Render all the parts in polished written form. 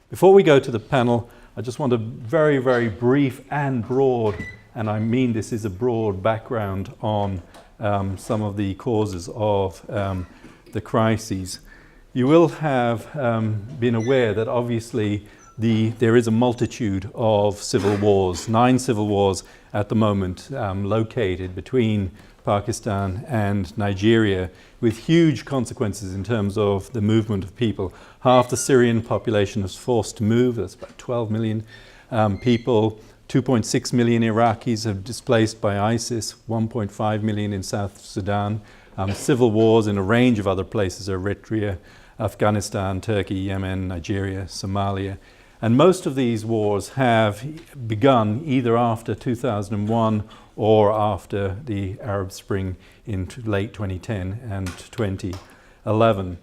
Before we go to the panel, I just want a very, very brief and broad, and I mean this is a broad background on some of the causes of the crises. You will have been aware that obviously there is a multitude of civil wars, 9 civil wars at the moment located between Pakistan and Nigeria, with huge consequences in terms of the movement of people. Half the Syrian population is forced to move, that's about 12 million people. 2.6 million Iraqis are displaced by ISIS, 1.5 million in South Sudan. Civil wars in a range of other places, Eritrea, Afghanistan, Turkey, Yemen, Nigeria, Somalia. And most of these wars have begun either after 2001 or after the Arab Spring in late 2010 and 2011.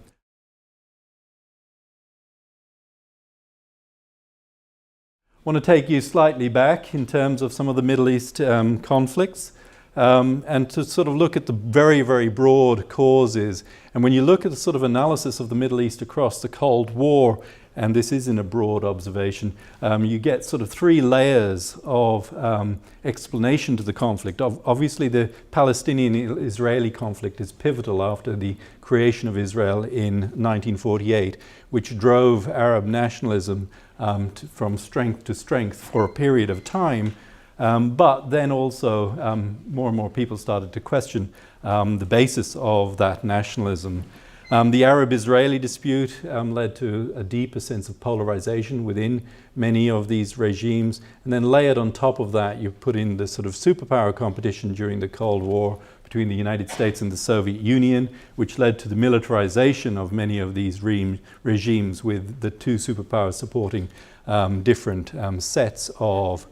I want to take you slightly back in terms of some of the Middle East conflicts and to sort of look at the very, very broad causes. And when you look at the sort of analysis of the Middle East across the Cold War, and this is in a broad observation, you get sort of 3 layers of explanation to the conflict. Obviously, the Palestinian-Israeli conflict is pivotal after the creation of Israel in 1948, which drove Arab nationalism from strength to strength for a period of time. But then also more and more people started to question the basis of that nationalism. The Arab-Israeli dispute led to a deeper sense of polarization within many of these regimes. And then layered on top of that, you put in the sort of superpower competition during the Cold War between the United States and the Soviet Union, which led to the militarization of many of these regimes, with the 2 superpowers supporting different sets of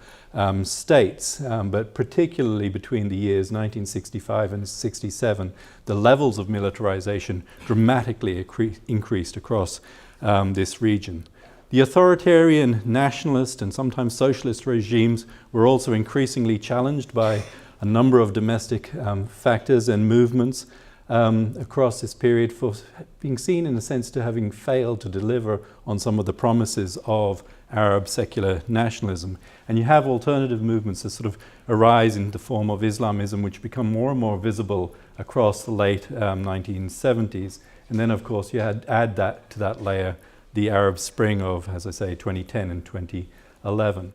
states, but particularly between the years 1965 and 67, the levels of militarization dramatically increased across this region. The authoritarian, nationalist, and sometimes socialist regimes were also increasingly challenged by a number of domestic factors and movements across this period, for being seen in a sense to having failed to deliver on some of the promises of Arab secular nationalism. And you have alternative movements that sort of arise in the form of Islamism, which become more and more visible across the late 1970s. And then, of course, you add that to that layer, the Arab Spring of, as I say, 2010 and 2011.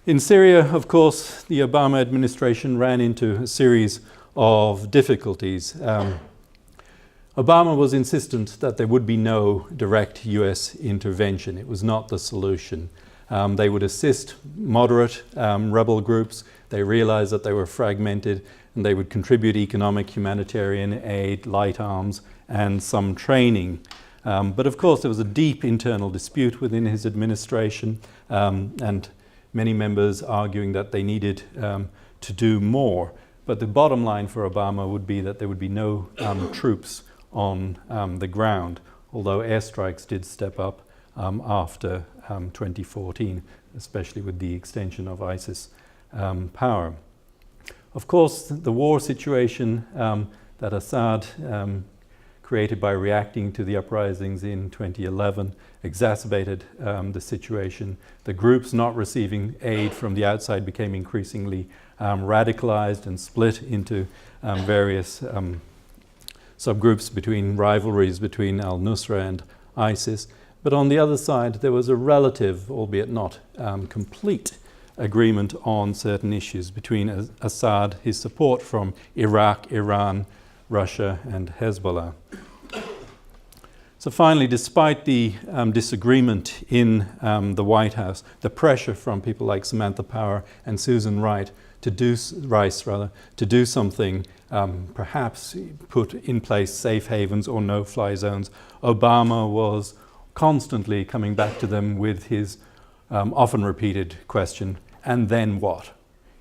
In Syria, of course, the Obama administration ran into a series of difficulties. Obama was insistent that there would be no direct US intervention. It was not the solution. They would assist moderate rebel groups. They realized that they were fragmented, and they would contribute economic, humanitarian aid, light arms, and some training. But of course, there was a deep internal dispute within his administration, and many members arguing that they needed to do more. But the bottom line for Obama would be that there would be no troops on the ground, although airstrikes did step up after 2014, especially with the extension of ISIS power. Of course, the war situation that Assad created by reacting to the uprisings in 2011 exacerbated the situation. The groups not receiving aid from the outside became increasingly radicalized and split into various subgroups, between rivalries between al-Nusra and ISIS. But on the other side, there was a relative, albeit not complete, agreement on certain issues between Assad, his support from Iraq, Iran, Russia, and Hezbollah. So finally, despite the disagreement in the White House, the pressure from people like Samantha Power and Susan Rice to do something, perhaps put in place safe havens or no-fly zones, Obama was constantly coming back to them with his often repeated question, and then what?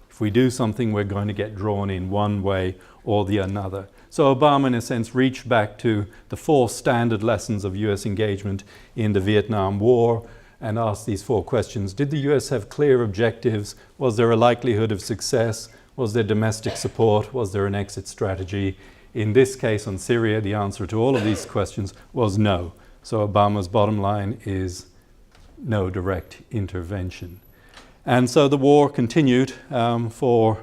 If we do something, we're going to get drawn in one way or the another. So Obama, in a sense, reached back to the 4 standard lessons of US engagement in the Vietnam War and asked these 4 questions. Did the US have clear objectives? Was there a likelihood of success? Was there domestic support? Was there an exit strategy? In this case on Syria, the answer to all of these questions was no. So Obama's bottom line is no direct intervention. And so the war continued for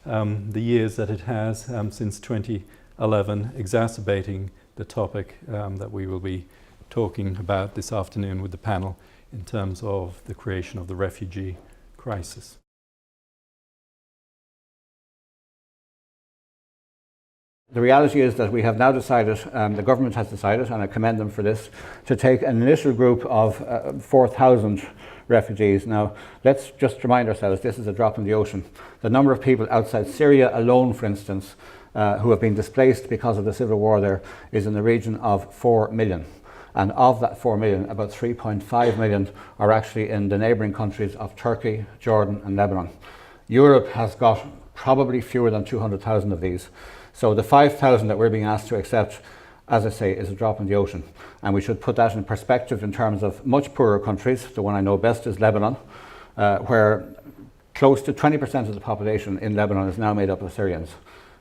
the years that it has since 2011, exacerbating the topic that we will be talking about this afternoon with the panel in terms of the creation of the refugee crisis. The reality is that we have now decided, the government has decided, and I commend them for this, to take an initial group of 4,000 refugees. Now, let's just remind ourselves, this is a drop in the ocean. The number of people outside Syria alone, for instance, who have been displaced because of the civil war there is in the region of 4 million. And of that 4 million, about 3.5 million are actually in the neighbouring countries of Turkey, Jordan and Lebanon. Europe has got probably fewer than 200,000 of these. So the 5,000 that we're being asked to accept, as I say, is a drop in the ocean. And we should put that in perspective in terms of much poorer countries. The one I know best is Lebanon, where close to 20% of the population in Lebanon is now made up of Syrians.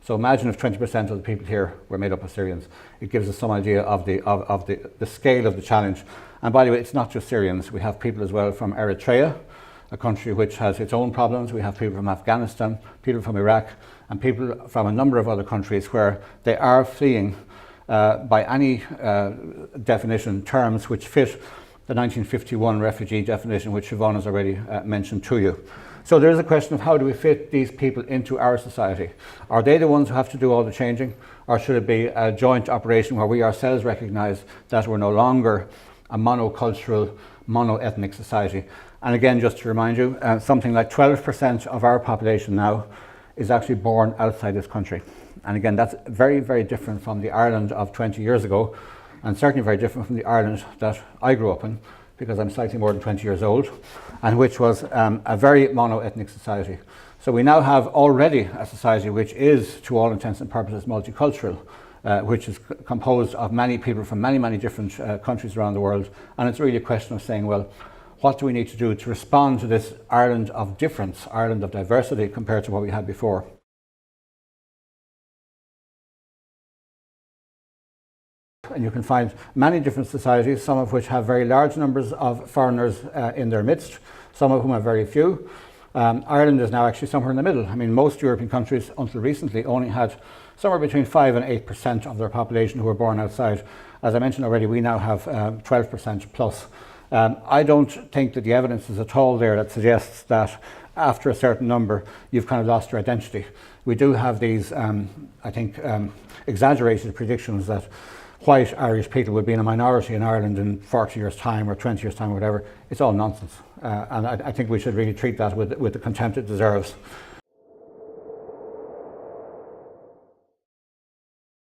So imagine if 20% of the people here were made up of Syrians. It gives us some idea of the scale of the challenge. And by the way, it's not just Syrians. We have people as well from Eritrea, a country which has its own problems. We have people from Afghanistan, people from Iraq, and people from a number of other countries where they are fleeing by any definition terms which fit the 1951 refugee definition, which Siobhan has already mentioned to you. So there is a question of how do we fit these people into our society? Are they the ones who have to do all the changing, or should it be a joint operation where we ourselves recognise that we're no longer a monocultural, mono-ethnic society? And again, just to remind you, something like 12% of our population now is actually born outside this country. And again, that's very, very different from the Ireland of 20 years ago, and certainly very different from the Ireland that I grew up in, because I'm slightly more than 20 years old, and which was a very mono-ethnic society. So we now have already a society which is, to all intents and purposes, multicultural, which is composed of many people from many, many different countries around the world. And it's really a question of saying, well, what do we need to do to respond to this Ireland of difference, Ireland of diversity, compared to what we had before? And you can find many different societies, some of which have very large numbers of foreigners in their midst, some of whom have very few. Ireland is now actually somewhere in the middle. I mean, most European countries until recently only had somewhere between 5 and 8% of their population who were born outside. As I mentioned already, we now have 12% plus. I don't think that the evidence is at all there that suggests that after a certain number you've kind of lost your identity. We do have these, I think, exaggerated predictions that white Irish people will be in a minority in Ireland in 40 years' time or 20 years' time or whatever. It's all nonsense. And I think we should really treat that with the contempt it deserves.